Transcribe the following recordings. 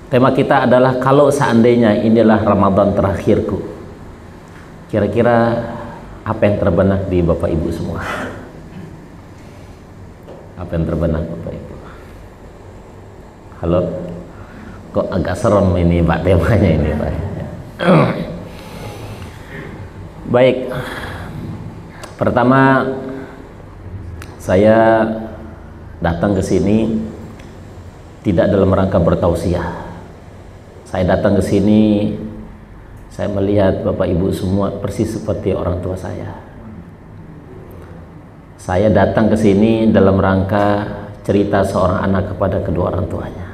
Tema kita adalah kalau seandainya inilah Ramadan terakhirku. Kira-kira apa yang terbenak di Bapak Ibu semua? Apa yang terbenak Bapak Ibu? Halo? Kok agak serem ini Pak temanya ini Pak? Baik. Pertama, saya datang ke sini tidak dalam rangka bertausiah. Saya datang ke sini, saya melihat Bapak Ibu semua persis seperti orang tua saya. Saya datang ke sini dalam rangka cerita seorang anak kepada kedua orang tuanya.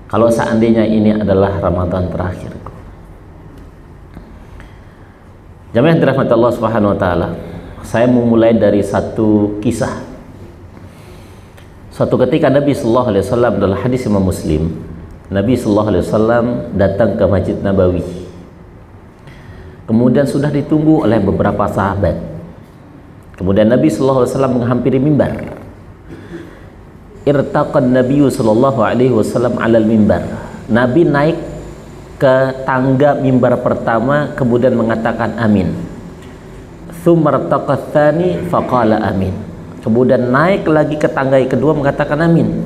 Kalau seandainya ini adalah Ramadan terakhirku. Jamaah yang dirahmati Allah Subhanahu wa taala, saya memulai dari satu kisah. Suatu ketika Nabi sallallahu alaihi wasallam, dalam hadis Imam Muslim, Nabi sallallahu alaihi wasallam datang ke Masjid Nabawi. Kemudian sudah ditunggu oleh beberapa sahabat. Kemudian Nabi sallallahu alaihi wasallam menghampiri mimbar. Irtaqan Nabiyyu sallallahu alaihi wasallam 'alal mimbar. Nabi naik ke tangga mimbar pertama, kemudian mengatakan amin. Tsumma irtaqa tsani faqala amin. Kemudian naik lagi ke tangga yang kedua mengatakan amin.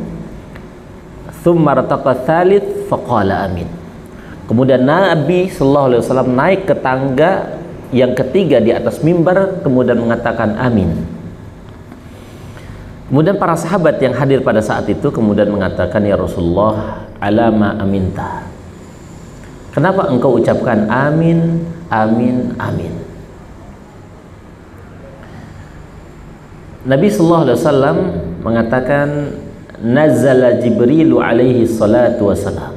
Tsumma irtaqa tsalits faqala amin. Kemudian Nabi sallallahu alaihi wasallam naik ke tangga yang ketiga di atas mimbar, kemudian mengatakan amin. Kemudian para sahabat yang hadir pada saat itu kemudian mengatakan, ya Rasulullah, alama aminta. Kenapa engkau ucapkan amin, amin, amin? Nabi sallallahu alaihi wasallam mengatakan, nazala Jibrilu alaihi salatu wassalam.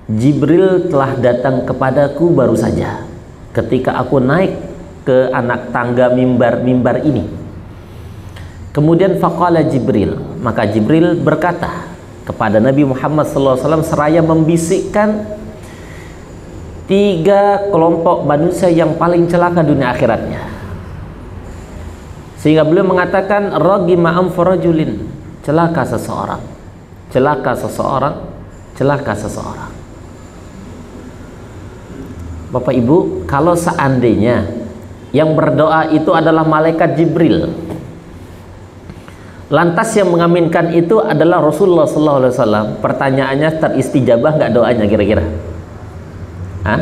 Jibril telah datang kepadaku baru saja ketika aku naik ke anak tangga mimbar ini. Kemudian faqala Jibril, maka Jibril berkata kepada Nabi Muhammad SAW seraya membisikkan 3 kelompok manusia yang paling celaka dunia akhiratnya. Sehingga beliau mengatakan, ragima amfarajulin, celaka seseorang, celaka seseorang, celaka seseorang. Bapak Ibu, kalau seandainya yang berdoa itu adalah malaikat Jibril, lantas yang mengaminkan itu adalah Rasulullah SAW, pertanyaannya, teristijabah nggak doanya kira-kira? Hah?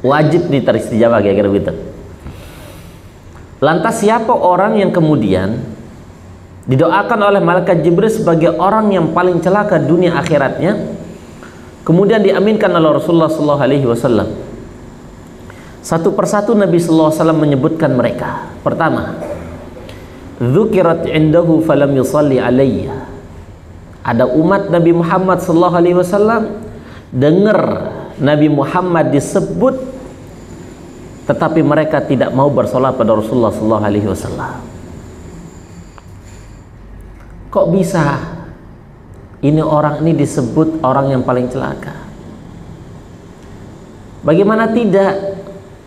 Wajib nih teristijabah kira-kira begitu. Lantas siapa orang yang kemudian didoakan oleh malaikat Jibril sebagai orang yang paling celaka dunia akhiratnya, kemudian diaminkan oleh Rasulullah SAW? Satu persatu Nabi SAW menyebutkan mereka. Pertama, dzukirat indahu falam yusalli alayya. Ada umat Nabi Muhammad SAW dengar Nabi Muhammad disebut, tetapi mereka tidak mau bersolat pada Rasulullah SAW. Kok bisa ini orang ini disebut orang yang paling celaka? Bagaimana tidak?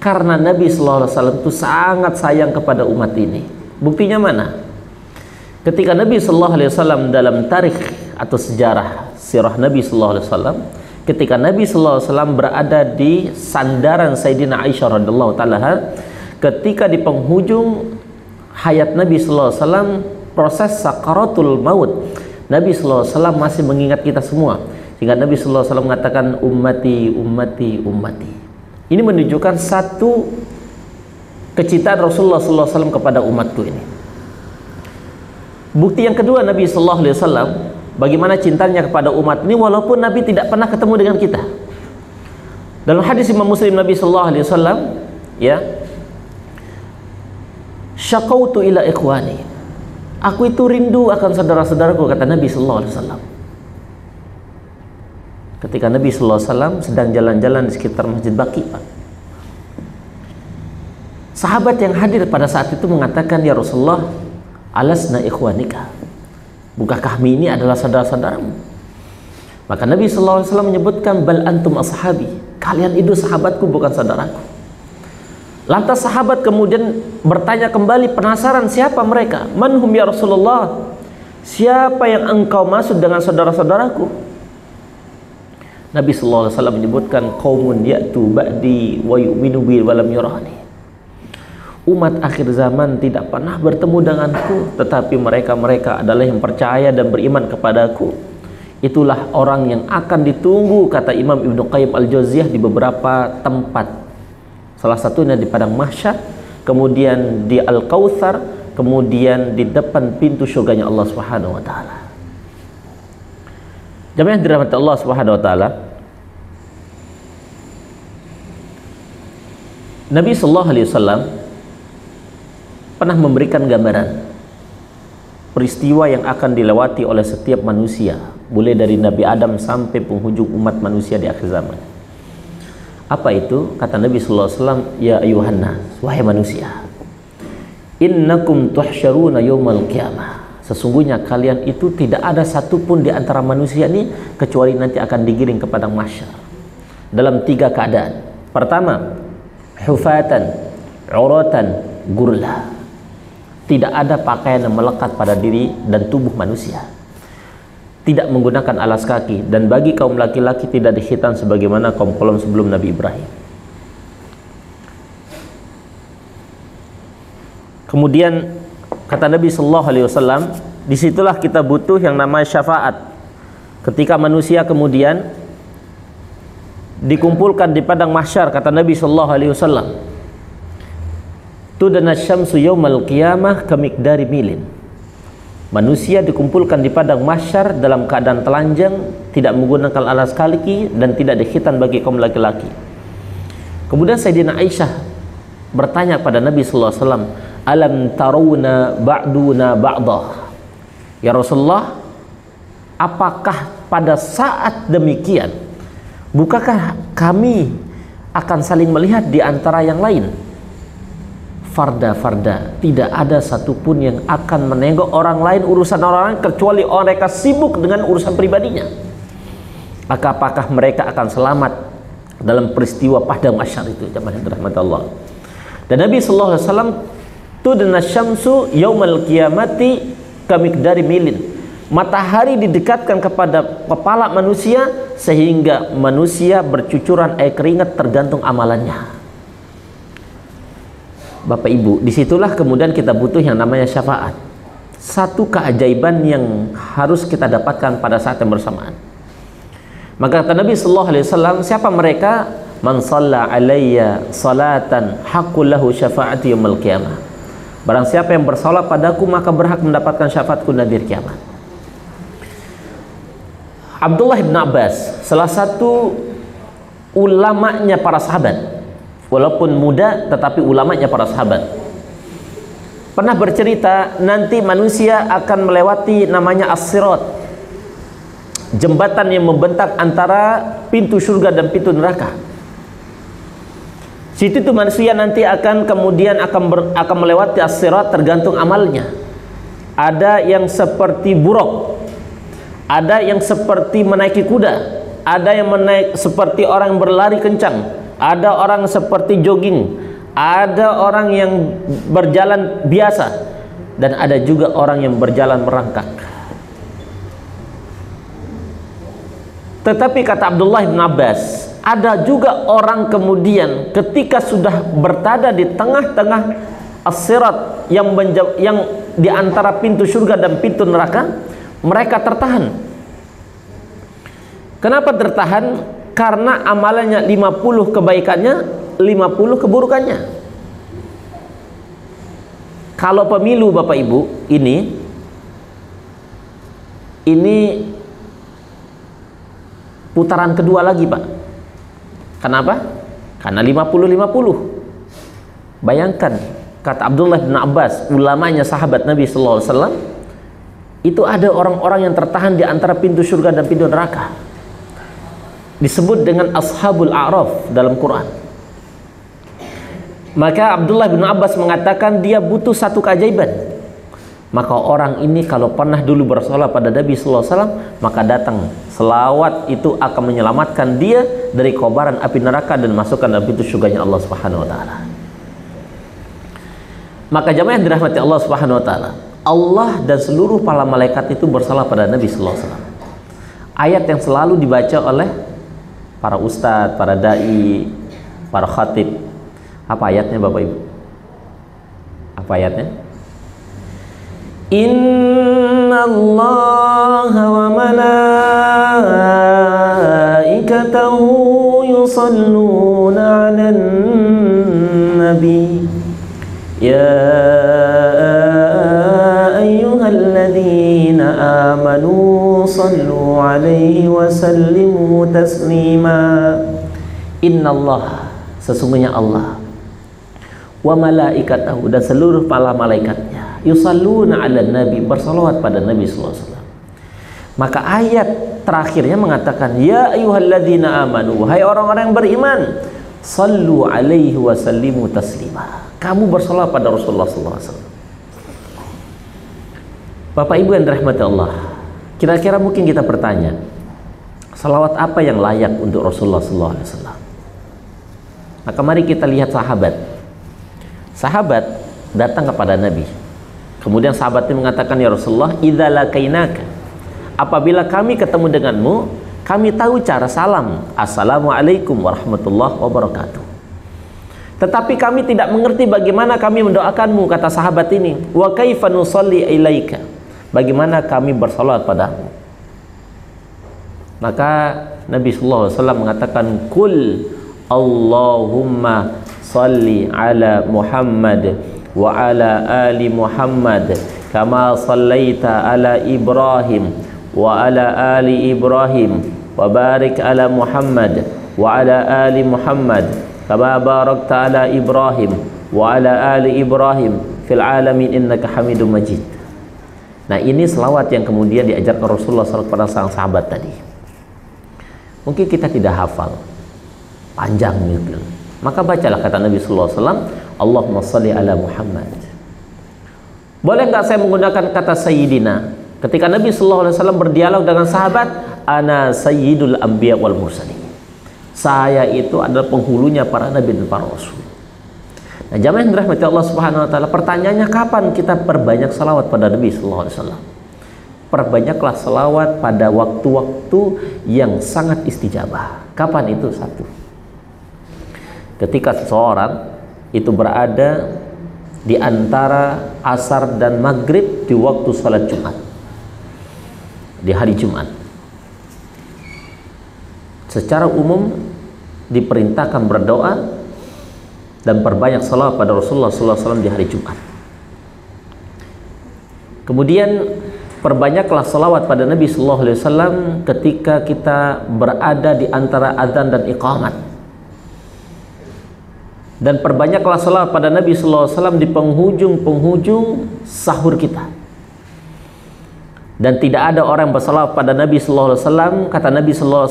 Karena Nabi SAW itu sangat sayang kepada umat ini. Buktinya mana? Ketika Nabi SAW dalam tarikh atau sejarah sirah Nabi SAW, ketika Nabi SAW berada di sandaran Sayyidina Aisyah radhiyallahu ta'ala, ketika di penghujung hayat Nabi SAW, proses sakaratul maut, Nabi SAW masih mengingat kita semua, sehingga Nabi SAW mengatakan ummati, ummati, ummati. Ini menunjukkan satu kecintaan Rasulullah SAW kepada umatku ini. Bukti yang kedua, Nabi SAW bagaimana cintanya kepada umat ini walaupun Nabi tidak pernah ketemu dengan kita. Dalam hadis Imam Muslim, Nabi SAW, ya, syaqautu ila ikhwani, aku itu rindu akan saudara-saudaraku, kata Nabi SAW. Ketika Nabi SAW sedang jalan-jalan di sekitar Masjid Baqi, Pak, sahabat yang hadir pada saat itu mengatakan, ya Rasulullah, alasna ikhwanika, bukankah kami ini adalah saudara-saudaramu? Maka Nabi SAW menyebutkan, bal antum ashabi, kalian itu sahabatku, bukan saudaraku. Lantas sahabat kemudian bertanya kembali, penasaran siapa mereka? Manhum ya Rasulullah, siapa yang engkau maksud dengan saudara-saudaraku? Nabi sallallahu alaihi wasallam menyebutkan qaumun ya'tu ba'di wa yu'minu bi wa lam yurani. Umat akhir zaman tidak pernah bertemu denganku, tetapi mereka adalah yang percaya dan beriman kepadaku. Itulah orang yang akan ditunggu, kata Imam Ibnu Qayyim Al-Jauziyah, di beberapa tempat. Salah satunya di padang mahsyar, kemudian di Al-Kautsar, kemudian di depan pintu surganya Allah Subhanahu wa taala. Jamaah yang dirahmati Allah Subhanahu wa taala, Nabi sallallahu alaihi wasallam pernah memberikan gambaran peristiwa yang akan dilewati oleh setiap manusia, mulai dari Nabi Adam sampai penghujung umat manusia di akhir zaman. Apa itu? Kata Nabi sallallahu alaihi wasallam, ya ayuhan nas, wahai manusia, innakum tuhsyaruna yaumal qiyamah. Sesungguhnya kalian itu tidak ada satupun di antara manusia ini kecuali nanti akan digiring ke padang mahsyar dalam 3 keadaan. Pertama, hufatan, uratan, gurla. Tidak ada pakaian yang melekat pada diri dan tubuh manusia. Tidak menggunakan alas kaki, dan bagi kaum laki-laki tidak dikhitan sebagaimana kaum sebelum Nabi Ibrahim. Kemudian kata Nabi sallallahu alaihi wasallam, disitulah kita butuh yang namanya syafaat. Ketika manusia kemudian dikumpulkan di padang mahsyar, kata Nabi sallallahu alaihi wasallam, tudana syamsu yaumal qiyamah kamiqdari milin. Manusia dikumpulkan di padang mahsyar dalam keadaan telanjang, tidak menggunakan alas kaki dan tidak dikhitan bagi kaum laki-laki. Kemudian Sayyidina Aisyah bertanya kepada Nabi sallallahu alaihi wasallam, alam tarawna ba'duna ba'dah. Ya Rasulullah, apakah pada saat demikian bukankah kami akan saling melihat di antara yang lain? Farda, tidak ada satupun yang akan menengok orang lain, urusan orang lain, kecuali mereka sibuk dengan urusan pribadinya. Maka apakah mereka akan selamat dalam peristiwa padang mahsyar itu? Jamaah yang dirahmati Allah. Dan Nabi sallallahu alaihi wasallam, tudna syamsu yaumal qiyamati kamiqdari milin. Matahari didekatkan kepada kepala manusia sehingga manusia bercucuran air keringat tergantung amalannya. Bapak Ibu, disitulah kemudian kita butuh yang namanya syafaat. Satu keajaiban yang harus kita dapatkan pada saat yang bersamaan. Maka kata Nabi sallallahu alaihi wasallam, siapa mereka? Man shalla alayya salatan haqqul lahu syafaati yaumil qiyamah. Barang siapa yang bersalat padaku maka berhak mendapatkan syafaatku nanti di kiamat. Abdullah bin Abbas, salah satu ulamanya para sahabat, walaupun muda tetapi ulamanya para sahabat, pernah bercerita nanti manusia akan melewati namanya as-sirat, jembatan yang membentang antara pintu surga dan pintu neraka. Situ itu manusia nanti akan kemudian akan melewati as-sirat tergantung amalnya. Ada yang seperti buruk, ada yang seperti menaiki kuda, ada yang seperti orang yang berlari kencang, ada orang seperti jogging, ada orang yang berjalan biasa, dan ada juga orang yang berjalan merangkak. Tetapi kata Abdullah bin Abbas, ada juga orang kemudian ketika sudah berada di tengah-tengah as-sirat yang di antara pintu surga dan pintu neraka, mereka tertahan. Kenapa tertahan? Karena amalannya 50 kebaikannya, 50 keburukannya. Kalau pemilu Bapak Ibu, ini putaran kedua lagi Pak. Kenapa? Karena 50-50. Bayangkan, kata Abdullah bin Abbas, ulamanya sahabat Nabi sallallahu alaihi wasallam, itu ada orang-orang yang tertahan di antara pintu surga dan pintu neraka. Disebut dengan Ashabul A'raf dalam Quran. Maka Abdullah bin Abbas mengatakan dia butuh satu keajaiban. Maka orang ini kalau pernah dulu bersolat pada Nabi sallallahu alaihi wasallam, maka datang selawat itu akan menyelamatkan dia dari kobaran api neraka dan masukkan dalam pintu surganya Allah Subhanahu wa taala. Maka jamaah yang dirahmati Allah Subhanahu wa taala, Allah dan seluruh para malaikat itu bersalat pada Nabi sallallahu alaihi wasallam. Ayat yang selalu dibaca oleh para ustadz, para dai, para khatib. Apa ayatnya Bapak Ibu? Apa ayatnya? Inna Allah wa malaikatahu yusalluna 'alan nabi ya ayyuhalladzina amanu sallu 'alaihi wa sallimu taslima. Inna Allah, sesungguhnya Allah, wa malaikatahu, dan seluruh para malaikatnya, yusalluna 'alan nabi, bersalawat pada Nabi sallallahu alaihi wasallam. Maka ayat terakhirnya mengatakan ya ayyuhalladzina amanu, hai orang-orang yang beriman, sallu 'alaihi wa sallimu taslima, kamu bersalawat pada Rasulullah sallallahu alaihi wasallam. Bapak Ibu yang dirahmati Allah, kira-kira mungkin kita bertanya, salawat apa yang layak untuk Rasulullah sallallahu alaihi wasallam? Maka mari kita lihat sahabat. Sahabat datang kepada Nabi. Kemudian sahabat itu mengatakan, ya Rasulullah, idza laqainaka, apabila kami ketemu denganmu, kami tahu cara salam, assalamualaikum warahmatullahi wabarakatuh. Tetapi kami tidak mengerti bagaimana kami mendoakanmu, kata sahabat ini. Wa kaifa nusalli ilaika, bagaimana kami bersalat padamu. Maka Nabi sallallahu alaihi wasallam mengatakan, kul Allahumma salli ala Muhammad wa ala ali Muhammad kama sallaita ala Ibrahim wa ala ali Ibrahim wa barik ala Muhammad wa ala ali Muhammad kama barakta ala Ibrahim wa ala ali Ibrahim fil alamin innaka Hamidum Majid. Nah, ini selawat yang kemudian diajarkan Rasulullah SAW kepada sang sahabat tadi. Mungkin kita tidak hafal panjang gitu, maka bacalah kata Nabi sallallahu alaihi wasallam, Allahumma shalli ala Muhammad. Boleh nggak saya menggunakan kata sayyidina ketika Nabi sallallahu alaihi wasallam berdialog dengan sahabat? Ana sayyidul anbiya wal mursalin, saya itu adalah penghulunya para nabi dan para rasul. Nah, jamaah yang dirahmati Allah Subhanahu wa taala, pertanyaannya kapan kita perbanyak salawat pada Nabi sallallahu alaihi wasallam? Perbanyaklah salawat pada waktu-waktu yang sangat istijabah. Kapan itu? Satu, ketika seseorang itu berada di antara asar dan maghrib di waktu salat Jumat, di hari Jumat. Secara umum diperintahkan berdoa dan perbanyak salawat pada Rasulullah SAW di hari Jumat. Kemudian perbanyaklah salawat pada Nabi SAW ketika kita berada di antara azan dan iqamat. Dan perbanyaklah salawat pada Nabi SAW di penghujung-penghujung sahur kita. Dan tidak ada orang yang bersalawat pada Nabi SAW, kata Nabi SAW,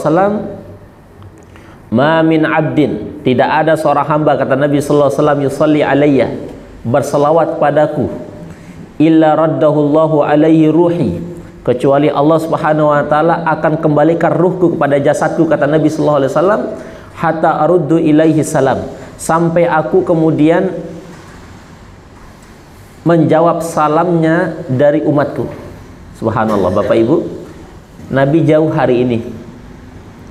ma min abdin, tidak ada seorang hamba, kata Nabi SAW, yusalli alayya, bersalawat padaku, illa raddahullahu alaihi ruhi, kecuali Allah Subhanahu wa taala akan kembalikan ruhku kepada jasadku, kata Nabi SAW, hatta aruddu ilaihi salam, sampai aku kemudian menjawab salamnya dari umatku. Subhanallah, Bapak Ibu, Nabi jauh hari ini,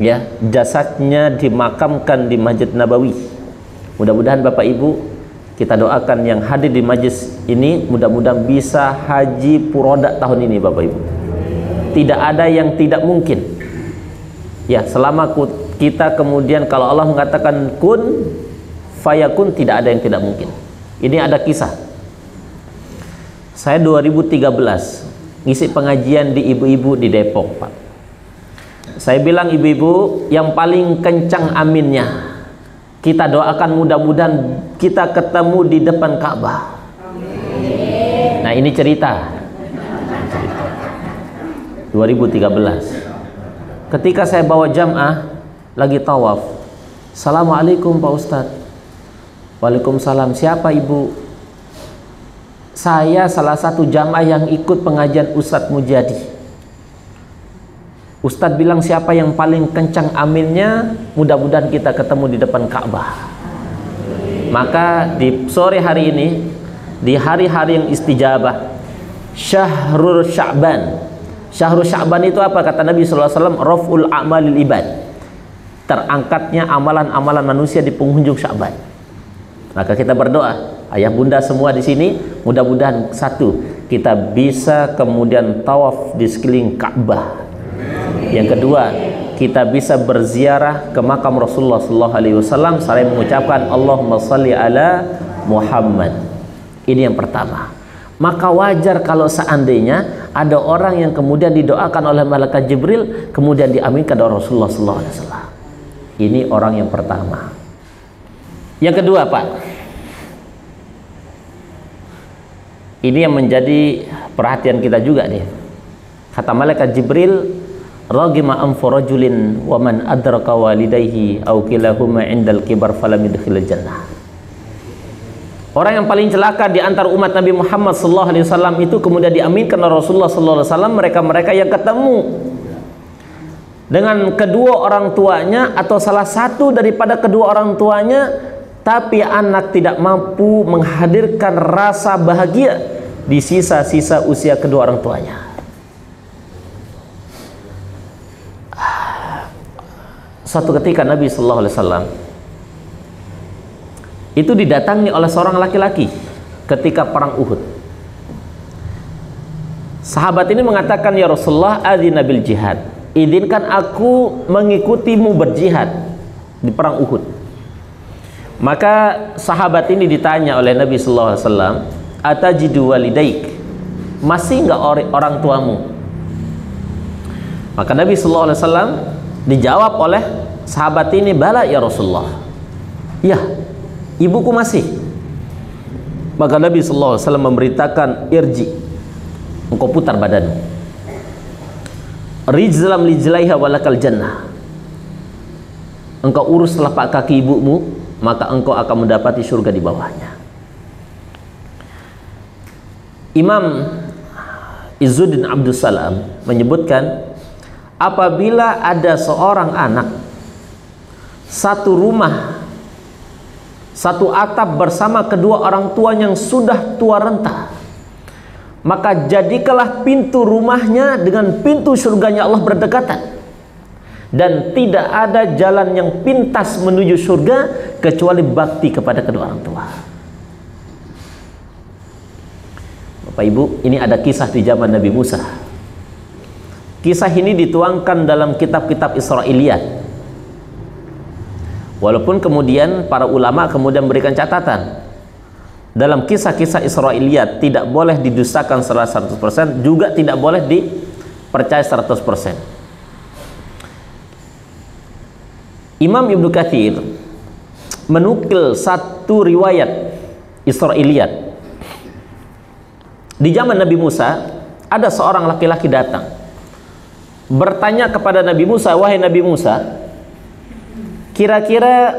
ya, jasadnya dimakamkan di Masjid Nabawi. Mudah-mudahan Bapak Ibu, kita doakan yang hadir di majlis ini mudah-mudahan bisa haji puroda tahun ini, Bapak Ibu. Tidak ada yang tidak mungkin, ya, selama kita kemudian kalau Allah mengatakan kun fayakun, tidak ada yang tidak mungkin. Ini ada kisah. Saya 2013 ngisi pengajian di ibu-ibu di Depok, Pak. Saya bilang, ibu-ibu yang paling kencang aminnya, kita doakan mudah-mudahan kita ketemu di depan Ka'bah. Nah, ini cerita 2013 ketika saya bawa jamaah lagi tawaf. Assalamualaikum Pak Ustadz. Waalaikumsalam. Siapa ibu? Saya salah satu jamaah yang ikut pengajian Ustadz Mujadi. Ustadz bilang siapa yang paling kencang aminnya, mudah-mudahan kita ketemu di depan Ka'bah. Maka di sore hari ini, di hari-hari yang istijabah, Syahrul Sya'ban. Syahrul Sya'ban itu apa? Kata Nabi sallallahu alaihi wasallam, raf'ul a'malil ibad. Terangkatnya amalan-amalan manusia di penghujung Sya'ban. Maka kita berdoa, ayah bunda semua di sini, mudah-mudahan satu, kita bisa kemudian tawaf di sekeliling Ka'bah. Yang kedua, kita bisa berziarah ke makam Rasulullah sallallahu alaihi wasallam sambil mengucapkan Allahumma shalli ala Muhammad. Ini yang pertama. Maka wajar kalau seandainya ada orang yang kemudian didoakan oleh malaikat Jibril kemudian diaminkan oleh Rasulullah sallallahu alaihi wasallam. Ini orang yang pertama. Yang kedua, Pak, ini yang menjadi perhatian kita juga nih. Kata malaikat Jibril, ragima anfu rajulin wa man adraka walidayhi aw kilahuma indal kibar falam yadkhilul jannah. Orang yang paling celaka di antara umat Nabi Muhammad sallallahu alaihi wasallam itu kemudian diaminkan oleh Rasulullah sallallahu alaihi wasallam mereka-mereka yang ketemu dengan kedua orang tuanya atau salah satu daripada kedua orang tuanya, tapi anak tidak mampu menghadirkan rasa bahagia di sisa-sisa usia kedua orang tuanya. Suatu ketika Nabi sallallahu alaihi wasallam itu didatangi oleh seorang laki-laki ketika perang Uhud. Sahabat ini mengatakan, ya Rasulullah, adzina bil jihad, izinkan aku mengikutimu berjihad di perang Uhud. Maka sahabat ini ditanya oleh Nabi sallallahu alaihi wasallam, atajidu walidaik, masih enggak orang tuamu? Maka Nabi sallallahu alaihi wasallam dijawab oleh sahabat ini, bala ya Rasulullah, ya, ibuku masih. Maka Nabi sallallahu alaihi wasallam memberitakan, irji, engkau putar badanmu, rijlam lijlaiha walakal jannah, engkau urus telapak kaki ibumu, maka engkau akan mendapati surga di bawahnya. Imam Izzuddin Abdus Salam menyebutkan, apabila ada seorang anak satu rumah, satu atap bersama kedua orang tua yang sudah tua renta, maka jadikanlah pintu rumahnya dengan pintu surganya Allah berdekatan, dan tidak ada jalan yang pintas menuju surga kecuali bakti kepada kedua orang tua. Bapak Ibu, ini ada kisah di zaman Nabi Musa. Kisah ini dituangkan dalam kitab-kitab Israiliyat. Walaupun kemudian para ulama kemudian memberikan catatan, dalam kisah-kisah Israiliyat tidak boleh didustakan 100%, juga tidak boleh dipercaya 100%. Imam Ibnu Katsir menukil satu riwayat Israiliyat. Di zaman Nabi Musa ada seorang laki-laki datang bertanya kepada Nabi Musa, wahai Nabi Musa, kira-kira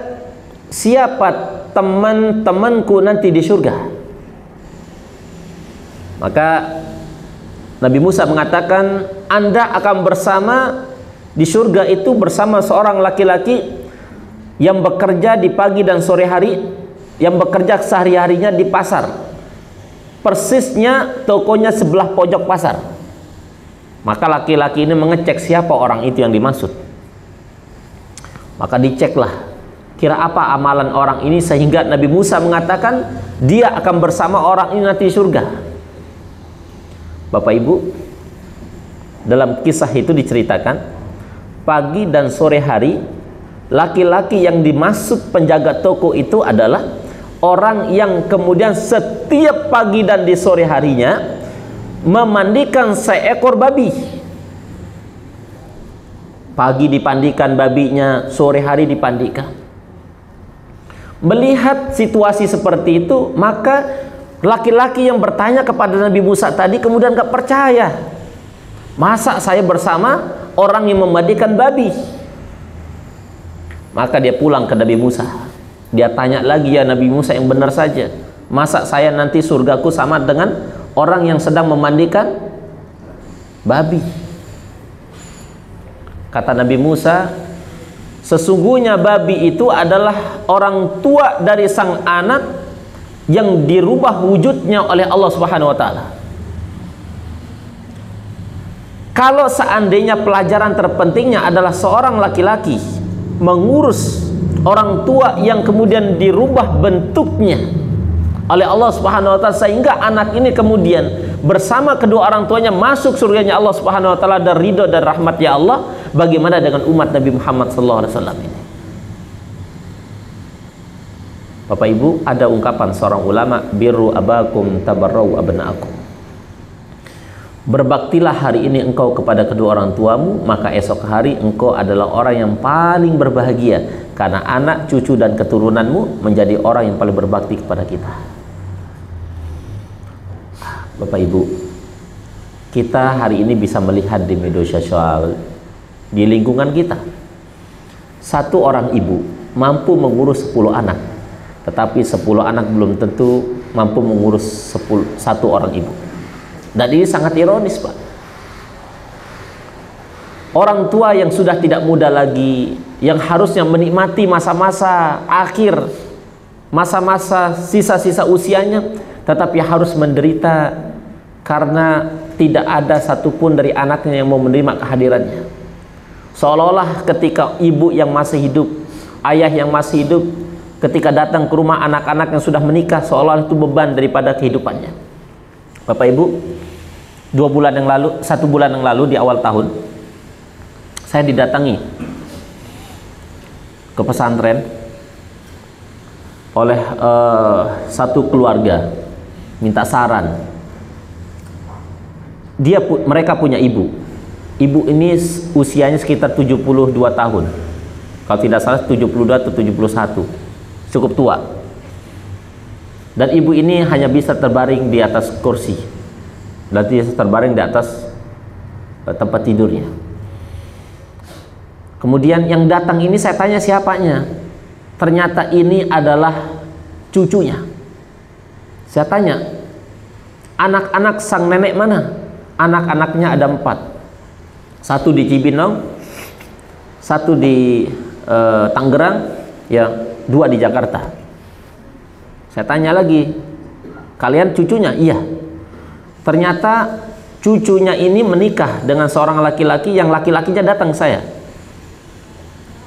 siapa teman-temanku nanti di surga? Maka Nabi Musa mengatakan, Anda akan bersama di surga itu bersama seorang laki-laki yang bekerja di pagi dan sore hari, yang bekerja sehari-harinya di pasar, persisnya tokonya sebelah pojok pasar. Maka laki-laki ini mengecek siapa orang itu yang dimaksud. Maka diceklah kira apa amalan orang ini sehingga Nabi Musa mengatakan dia akan bersama orang ini nanti surga. Bapak Ibu, dalam kisah itu diceritakan pagi dan sore hari laki-laki yang dimaksud penjaga toko itu adalah orang yang kemudian setiap pagi dan di sore harinya memandikan seekor babi. Pagi dipandikan babinya, sore hari dipandikan. Melihat situasi seperti itu, maka laki-laki yang bertanya kepada Nabi Musa tadi kemudian gak percaya. Masa saya bersama orang yang memandikan babi? Maka dia pulang ke Nabi Musa. Dia tanya lagi, ya Nabi Musa, yang benar saja, masa saya nanti surgaku sama dengan orang yang sedang memandikan babi? Kata Nabi Musa, sesungguhnya babi itu adalah orang tua dari sang anak yang dirubah wujudnya oleh Allah Subhanahu wa taala. Kalau seandainya pelajaran terpentingnya adalah seorang laki-laki mengurus orang tua yang kemudian dirubah bentuknya oleh Allah Subhanahu wa taala sehingga anak ini kemudian bersama kedua orang tuanya masuk surganya Allah Subhanahu wa taala dan ridho dan rahmatnya Allah, bagaimana dengan umat Nabi Muhammad sallallahu alaihi wasallam ini? Bapak Ibu, ada ungkapan seorang ulama, birru abakum tabarrau abnaakum. Berbaktilah hari ini engkau kepada kedua orang tuamu, maka esok hari engkau adalah orang yang paling berbahagia, karena anak, cucu dan keturunanmu menjadi orang yang paling berbakti kepada kita. Bapak Ibu, kita hari ini bisa melihat di media sosial, di lingkungan kita, satu orang ibu mampu mengurus 10 anak, tetapi 10 anak belum tentu mampu mengurus satu orang ibu. Dan ini sangat ironis, Pak. Orang tua yang sudah tidak muda lagi, yang harusnya menikmati masa-masa akhir, masa-masa sisa-sisa usianya, tetapi harus menderita karena tidak ada satupun dari anaknya yang mau menerima kehadirannya. Seolah-olah ketika ibu yang masih hidup, ayah yang masih hidup, ketika datang ke rumah anak-anak yang sudah menikah, seolah-olah itu beban daripada kehidupannya. Bapak Ibu, 1 bulan yang lalu di awal tahun, saya didatangi ke pesantren oleh satu keluarga minta saran. Mereka punya ibu. Ibu ini usianya sekitar 72 tahun. Kalau tidak salah 72 atau 71. Cukup tua. Dan ibu ini hanya bisa terbaring di atas kursi. Dan dia terbaring di atas tempat tidurnya. Kemudian yang datang ini saya tanya siapanya. Ternyata ini adalah cucunya. Saya tanya, anak-anak sang nenek mana? Anak-anaknya ada 4. 1 di Cibinong, 1 di Tangerang, ya 2 di Jakarta. Saya tanya lagi, kalian cucunya? Iya. Ternyata cucunya ini menikah dengan seorang laki-laki yang laki-lakinya datang ke saya.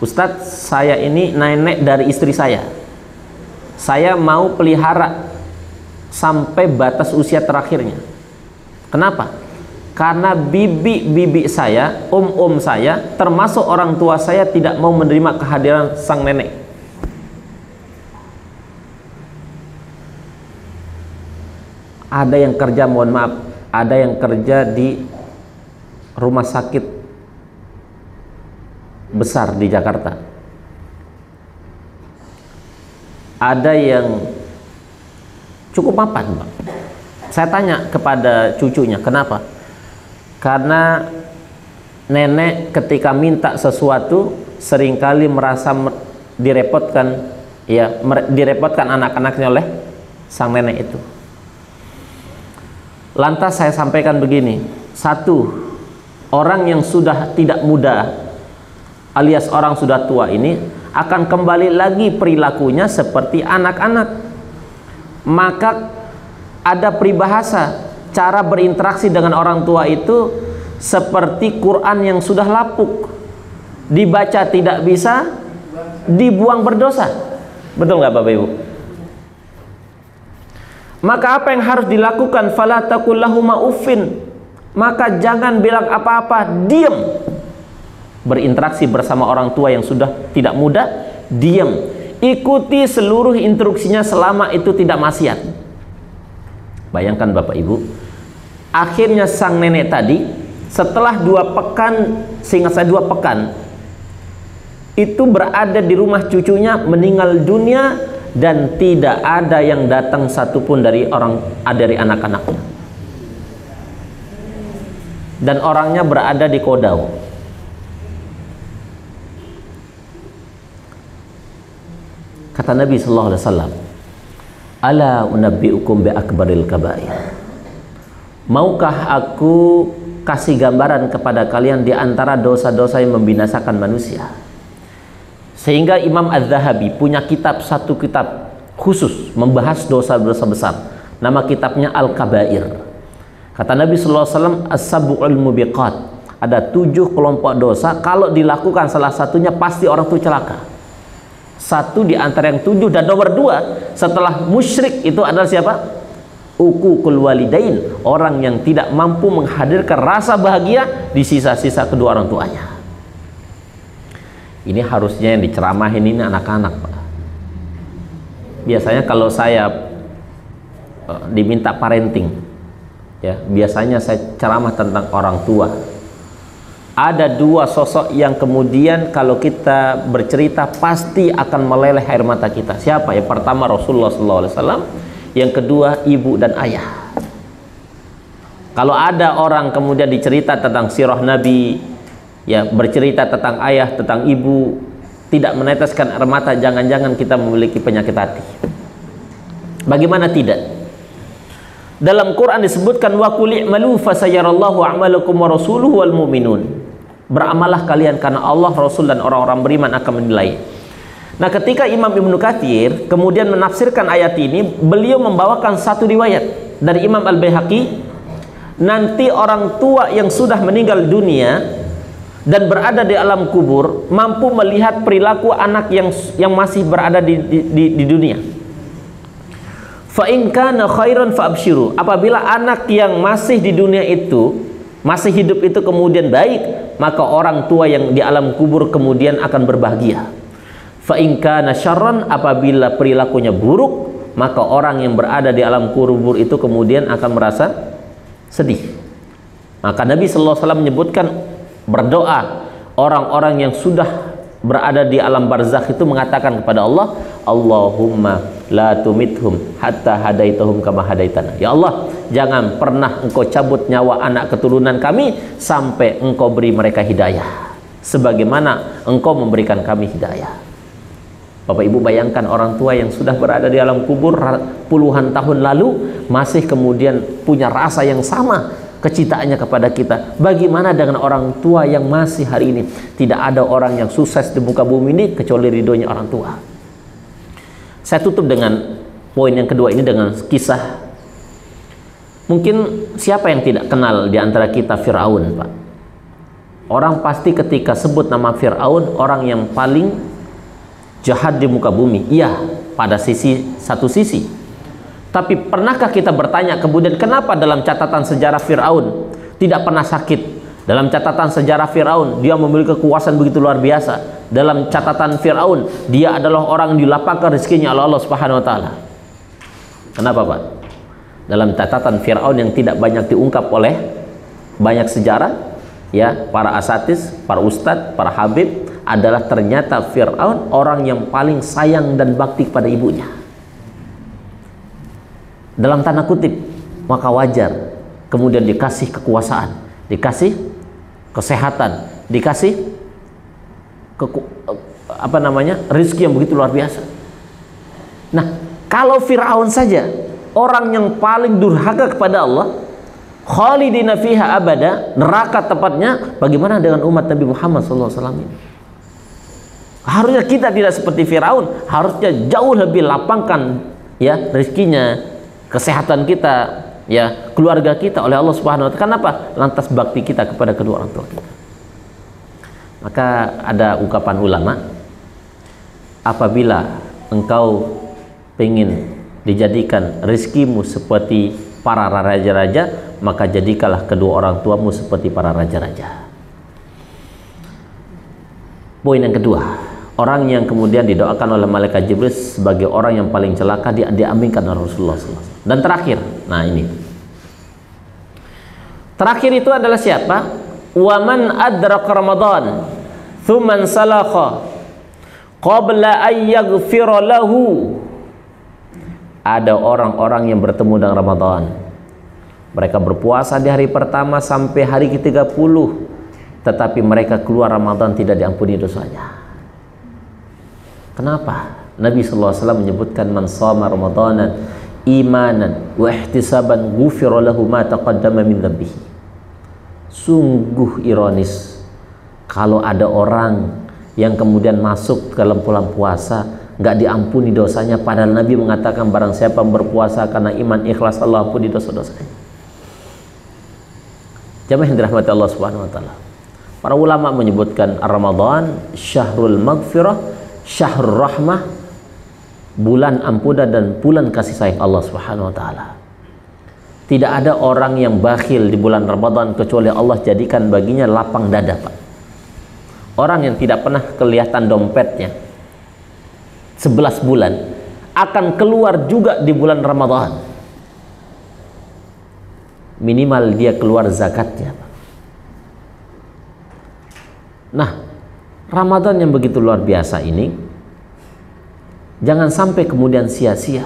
Ustadz, saya ini nenek dari istri saya. Saya mau pelihara sampai batas usia terakhirnya. Kenapa? Karena bibi-bibi saya, om-om saya, termasuk orang tua saya tidak mau menerima kehadiran sang nenek. Ada yang kerja, mohon maaf, ada yang kerja di rumah sakit besar di Jakarta. Ada yang cukup mapan, Bang. Saya tanya kepada cucunya, kenapa? Karena nenek ketika minta sesuatu seringkali merasa direpotkan, ya, direpotkan anak-anaknya oleh sang nenek itu. Lantas saya sampaikan begini, 1, orang yang sudah tidak muda alias orang sudah tua ini akan kembali lagi perilakunya seperti anak-anak. Maka ada peribahasa, cara berinteraksi dengan orang tua itu seperti Quran yang sudah lapuk, dibaca tidak bisa, dibuang berdosa. Betul nggak Bapak Ibu? Maka apa yang harus dilakukan? Fala taqul lahuma uffin. Maka jangan bilang apa-apa, diam. Berinteraksi bersama orang tua yang sudah tidak muda, diam. Ikuti seluruh instruksinya selama itu tidak maksiat. Bayangkan Bapak Ibu, akhirnya sang nenek tadi setelah 2 pekan, seingat saya 2 pekan, itu berada di rumah cucunya, meninggal dunia, dan tidak ada yang datang satupun dari anak-anaknya. Dan orangnya berada di Kodau. Kata Nabi sallallahu alaihi wasallam, "Ala unabbiukum bi akbaril kabair." Maukah aku kasih gambaran kepada kalian di antara dosa-dosa yang membinasakan manusia? Sehingga Imam Az-Zahabi punya satu kitab khusus membahas dosa-dosa besar. Nama kitabnya Al-Kabair. Kata Nabi sallallahu alaihi wasallam, "As-sab'ul mubiqat." Ada 7 kelompok dosa, kalau dilakukan salah satunya pasti orang itu celaka. Satu di antara yang 7, dan nomor 2 setelah musyrik itu adalah siapa? Uququl walidain, orang yang tidak mampu menghadirkan rasa bahagia di sisa-sisa kedua orang tuanya. Ini harusnya yang diceramahin ini anak-anak, Pak. Biasanya kalau saya diminta parenting, ya, biasanya saya ceramah tentang orang tua. Ada 2 sosok yang kemudian kalau kita bercerita pasti akan meleleh air mata kita. Siapa? Yang pertama Rasulullah SAW, yang kedua ibu dan ayah. Kalau ada orang kemudian dicerita tentang sirah Nabi, ya, bercerita tentang ayah, tentang ibu, tidak meneteskan air mata, jangan-jangan kita memiliki penyakit hati. Bagaimana tidak? Dalam Quran disebutkan wa qul i'malu fasayarallahu a'malakum wa rasuluhu wal mu'minun. Beramallah kalian karena Allah, Rasul dan orang-orang beriman akan menilai. Nah, ketika Imam Ibnu Katsir kemudian menafsirkan ayat ini, beliau membawakan satu riwayat dari Imam Al-Baihaqi, nanti orang tua yang sudah meninggal dunia dan berada di alam kubur mampu melihat perilaku anak yang masih berada di dunia. Fa in kana khairan fa absyiru. Apabila anak yang masih di dunia itu, masih hidup itu kemudian baik, maka orang tua yang di alam kubur kemudian akan berbahagia. Fa in kana syarran, apabila perilakunya buruk, maka orang yang berada di alam kubur itu kemudian akan merasa sedih. Maka Nabi sallallahu alaihi wasallam menyebutkan berdoa orang-orang yang sudah berada di alam barzakh itu mengatakan kepada Allah, Allahumma la tumithum hatta hadaitahum kama hadaitana. Ya Allah, jangan pernah engkau cabut nyawa anak keturunan kami sampai engkau beri mereka hidayah sebagaimana engkau memberikan kami hidayah. Bapak Ibu bayangkan orang tua yang sudah berada di alam kubur puluhan tahun lalu masih kemudian punya rasa yang sama kecintaannya kepada kita. Bagaimana dengan orang tua yang masih hari ini? Tidak ada orang yang sukses di muka bumi ini kecuali ridhonya orang tua. Saya tutup dengan poin yang kedua ini dengan kisah. Mungkin siapa yang tidak kenal di antara kita Fir'aun, Pak? Orang pasti ketika sebut nama Fir'aun orang yang paling jahat di muka bumi. Iya, pada satu sisi. Tapi pernahkah kita bertanya kemudian kenapa dalam catatan sejarah Fir'aun tidak pernah sakit? Dalam catatan sejarah Fir'aun dia memiliki kekuasaan begitu luar biasa. Dalam catatan Fir'aun dia adalah orang yang dilapangkan rezekinya oleh Allah Subhanahu wa taala. Kenapa, Pak? Dalam catatan Fir'aun yang tidak banyak diungkap oleh banyak sejarah, ya, para asatis, para ustadz, para habib, adalah ternyata Fir'aun orang yang paling sayang dan bakti kepada ibunya. Dalam tanda kutip, maka wajar kemudian dikasih kekuasaan, dikasih kesehatan, dikasih rezeki yang begitu luar biasa. Nah, kalau Fir'aun saja orang yang paling durhaka kepada Allah, khalidina fiha abada, neraka tepatnya, bagaimana dengan umat Nabi Muhammad SAW ini? Harusnya kita tidak seperti Fir'aun, harusnya jauh lebih lapangkan, ya, rezekinya, kesehatan kita, ya, keluarga kita oleh Allah Subhanahu wa taala. Kenapa? Lantas bakti kita kepada kedua orang tua kita. Maka ada ungkapan ulama, apabila engkau ingin dijadikan rezekimu seperti para raja-raja, maka jadikanlah kedua orang tuamu seperti para raja-raja. Poin yang kedua, orang yang kemudian didoakan oleh malaikat Jibril sebagai orang yang paling celaka diaminkan oleh Rasulullah SAW. Dan terakhir, nah ini terakhir itu adalah siapa? Waman adraka Ramadan thumman salakha qabla an yaghfira lahu. Ada orang-orang yang bertemu dengan Ramadan, mereka berpuasa di hari pertama sampai hari ke-30, tetapi mereka keluar Ramadan tidak diampuni dosanya. Kenapa? Nabi SAW menyebutkan man shoma Ramadana imanan wa ihtisaban ghufira lahu ma taqaddama min dhanbihi. Sungguh ironis kalau ada orang yang kemudian masuk ke dalam bulan puasa nggak diampuni dosanya, padahal Nabi mengatakan barang siapa berpuasa karena iman ikhlas, Allah ampuni dosa-dosanya. Jamaah yang dirahmati Allah Subhanahu wa taala. Para ulama menyebutkan Ramadan syahrul maghfirah, syahrul rahmah, bulan ampunan dan bulan kasih sayang Allah Subhanahu wa taala. Tidak ada orang yang bakhil di bulan Ramadan kecuali Allah jadikan baginya lapang dada, Pak. Orang yang tidak pernah kelihatan dompetnya 11 bulan akan keluar juga di bulan Ramadan. Minimal dia keluar zakatnya, Pak. Nah, Ramadan yang begitu luar biasa ini jangan sampai kemudian sia-sia.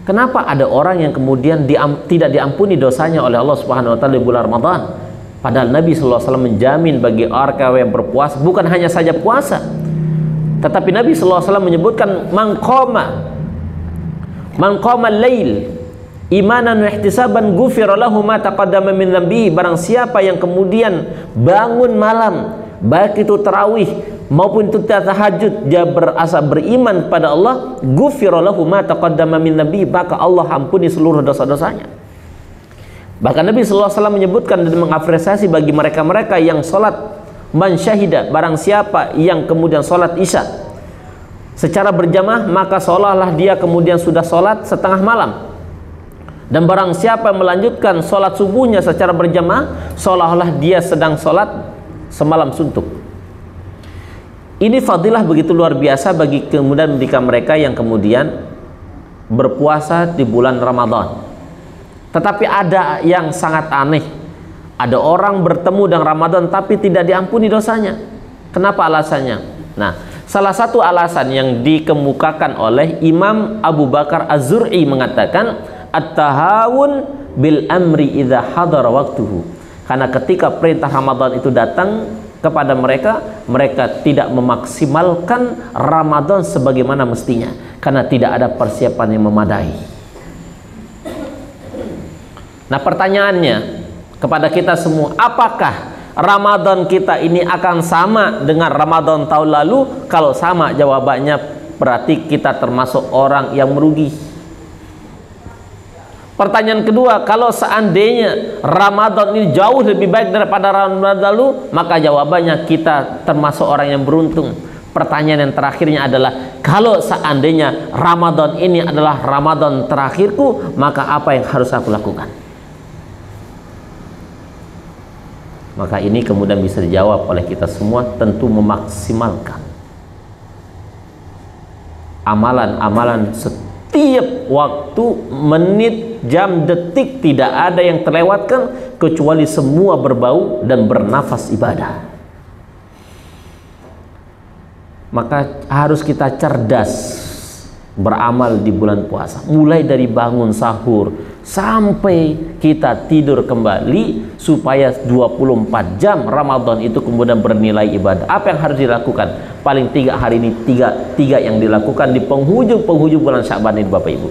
Kenapa ada orang yang kemudian tidak diampuni dosanya oleh Allah Subhanahu wa taala di bulan Ramadan? Padahal Nabi sallallahu alaihi wasallam menjamin bagi orang yang berpuasa, bukan hanya saja puasa, tetapi Nabi sallallahu alaihi wasallam menyebutkan man qama al-lail imanan wa ihtisaban ghufira lahu ma taqaddama min dhanbihi. Barang siapa yang kemudian bangun malam, baik itu tarawih maupun itu tahajud, dia berasa beriman kepada Allah, ghufira lahu ma taqaddama min dhanbihi, maka Allah ampuni seluruh dosa-dosanya. Bahkan Nabi sallallahu alaihi wasallam menyebutkan dan mengapresiasi bagi mereka-mereka yang salat man syahida, barang siapa yang kemudian salat isya secara berjamaah, maka seolah-olah dia kemudian sudah salat setengah malam. Dan barang siapa melanjutkan salat subuhnya secara berjamaah, seolah-olah dia sedang salat semalam suntuk. Ini fadilah begitu luar biasa bagi kemudian mereka yang kemudian berpuasa di bulan Ramadan. Tetapi ada yang sangat aneh. Ada orang bertemu dengan Ramadan tapi tidak diampuni dosanya. Kenapa alasannya? Nah, salah satu alasan yang dikemukakan oleh Imam Abu Bakar Az-Zur'i mengatakan at-tahawun bil amri idza hadara waktuhu. Karena ketika perintah Ramadan itu datang kepada mereka, mereka tidak memaksimalkan Ramadan sebagaimana mestinya karena tidak ada persiapan yang memadai. Nah, pertanyaannya kepada kita semua, apakah Ramadan kita ini akan sama dengan Ramadan tahun lalu? Kalau sama, jawabannya berarti kita termasuk orang yang merugi. Pertanyaan kedua, kalau seandainya Ramadan ini jauh lebih baik daripada Ramadan lalu, maka jawabannya kita termasuk orang yang beruntung. Pertanyaan yang terakhirnya adalah, kalau seandainya Ramadan ini adalah Ramadan terakhirku, maka apa yang harus aku lakukan? Maka ini kemudian bisa dijawab oleh kita semua, tentu memaksimalkan amalan-amalan setiap waktu, menit, jam, detik, tidak ada yang terlewatkan kecuali semua berbau dan bernafas ibadah. Maka harus kita cerdas beramal di bulan puasa, mulai dari bangun sahur sampai kita tidur kembali, supaya 24 jam Ramadan itu kemudian bernilai ibadah. Apa yang harus dilakukan? Paling 3 hari ini, tiga yang dilakukan di penghujung bulan Sya'ban ini, Bapak Ibu.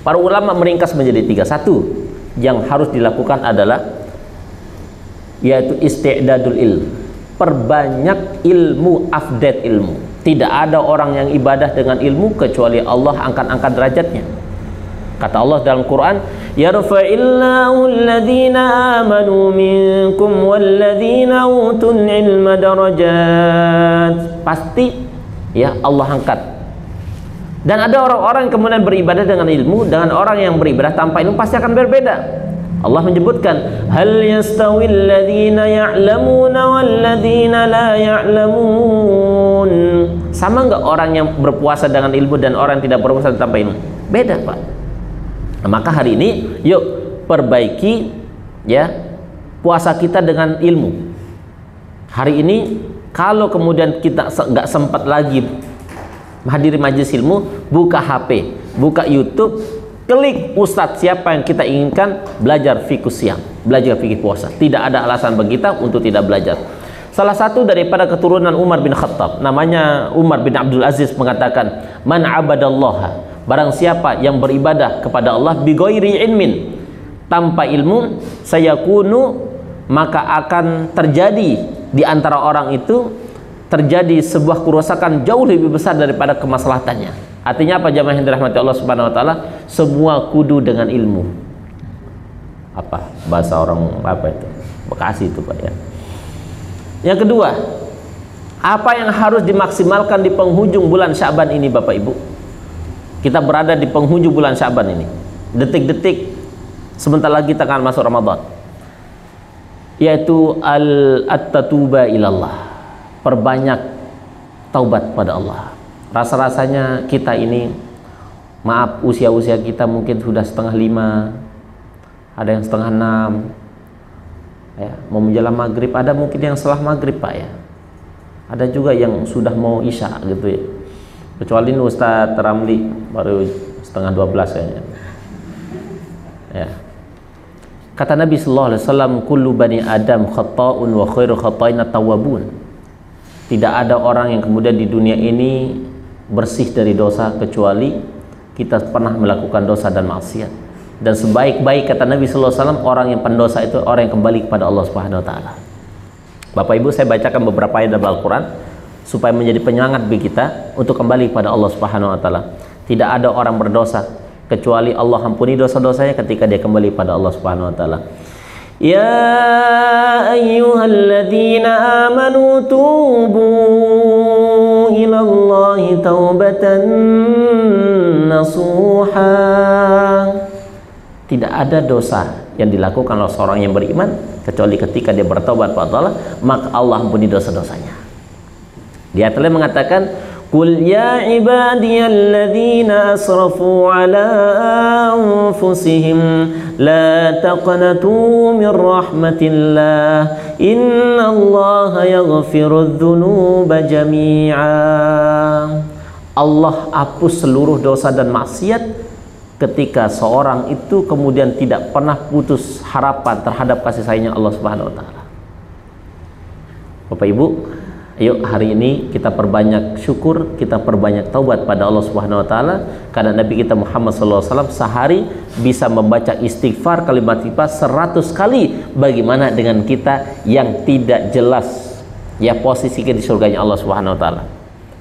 Para ulama meringkas menjadi 3. Satu yang harus dilakukan adalah yaitu isti'dadul ilm, perbanyak ilmu, update ilmu. Tidak ada orang yang ibadah dengan ilmu kecuali Allah angkat derajatnya. Kata Allah dalam Quran, yarfa'illahu alladhina amanu minkum walladhina utul ilma darajat. Pasti ya Allah angkat. Dan ada orang-orang yang kemudian beribadah dengan ilmu, dengan orang yang beribadah tanpa ilmu pasti akan berbeda. Allah menyebutkan, hal yastawil ladzina ya'lamuna wal ladzina la ya'lamun. Sama enggak orang yang berpuasa dengan ilmu dan orang yang tidak berpuasa tanpa ilmu? Beda, Pak. Nah, maka hari ini yuk perbaiki ya puasa kita dengan ilmu. Hari ini kalau kemudian kita enggak sempat lagi hadiri majelis ilmu, buka HP, buka YouTube, klik ustadz siapa yang kita inginkan, belajar fikih siang, belajar fikih puasa. Tidak ada alasan bagi kita untuk tidak belajar. Salah satu daripada keturunan Umar bin Khattab, namanya Umar bin Abdul Aziz, mengatakan, man abadallaha, barang siapa yang beribadah kepada Allah bi ghairi ilmin, tanpa ilmu, sayakunu, maka akan terjadi di antara orang itu terjadi sebuah kerusakan jauh lebih besar daripada kemaslahatannya. Artinya apa, jamaah yang dirahmati Allah Subhanahu wa taala? Semua kudu dengan ilmu. Apa bahasa orang apa itu? Bekasi itu, Pak ya. Yang kedua, apa yang harus dimaksimalkan di penghujung bulan Sya'ban ini Bapak Ibu? Kita berada di penghujung bulan Sya'ban ini. Detik-detik sebentar lagi kita akan masuk Ramadan. Yaitu at-tatuba ilallah. Perbanyak taubat pada Allah. Rasa-rasanya kita ini, maaf, usia-usia kita mungkin sudah 4:30, ada yang 5:30 ya, mau menjelang maghrib, ada mungkin yang setelah maghrib Pak ya, ada juga yang sudah mau isya gitu ya, kecuali Ustadz Ramli baru 11:30 kayaknya ya. Kata Nabi sallallahu alaihi wasallam, kullu bani adam khata'un wa khairu khata'in at-tawwabun. Tidak ada orang yang kemudian di dunia ini bersih dari dosa kecuali kita pernah melakukan dosa dan maksiat. Dan sebaik-baik, kata Nabi sallallahu alaihi wasallam, orang yang pendosa itu orang yang kembali kepada Allah Subhanahu wa taala. Bapak Ibu, saya bacakan beberapa ayat dalam Al-Qur'an supaya menjadi penyemangat bagi kita untuk kembali kepada Allah Subhanahu wa taala. Tidak ada orang berdosa kecuali Allah ampuni dosa-dosanya ketika dia kembali pada Allah Subhanahu wa taala. Ya ayyuhalladzina amanu tubu ilallahi taubatan nasuha. Tidak ada dosa yang dilakukan oleh seorang yang beriman kecuali ketika dia bertobat kepada Allah, maka Allah ampuni dosa-dosanya. Dia telah mengatakan, qul ya ibadiyalladzina asrafu ala anfusihim la taqnatu min rahmatillah innallaha yaghfirudz dzunuba jami'a. Allah hapus seluruh dosa dan maksiat ketika seorang itu kemudian tidak pernah putus harapan terhadap kasih sayangnya Allah Subhanahu wa taala. Bapak Ibu, ayo hari ini kita perbanyak syukur, kita perbanyak taubat pada Allah Subhanahu wa taala, karena Nabi kita Muhammad sallallahu alaihi wasallam sehari bisa membaca istighfar kalimat istighfar 100 kali. Bagaimana dengan kita yang tidak jelas ya posisi kita di surganya Allah Subhanahu wa taala?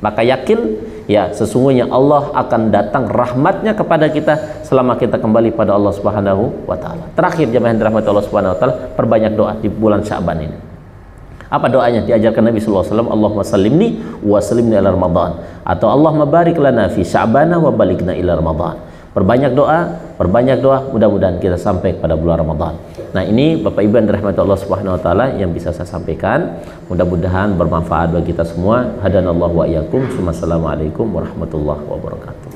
Maka yakin ya sesungguhnya Allah akan datang rahmatnya kepada kita selama kita kembali pada Allah Subhanahu wa taala. Terakhir jemaah yang dirahmati Allah Subhanahu wa taala, perbanyak doa di bulan Sya'ban ini. Apa doanya? Diajarkan Nabi sallallahu alaihi wasallam, Allahumma sallimni wa sallimni ila Ramadan, atau Allahumma barik lana fi Sya'bana wa balighna ila Ramadan. Perbanyak doa, mudah-mudahan kita sampai pada bulan Ramadan. Nah, ini Bapak Ibu yang dirahmati Allah Subhanahu wa taala yang bisa saya sampaikan. Mudah-mudahan bermanfaat bagi kita semua. Hadanallahu wa iyyakum. Wassalamualaikum warahmatullahi wabarakatuh.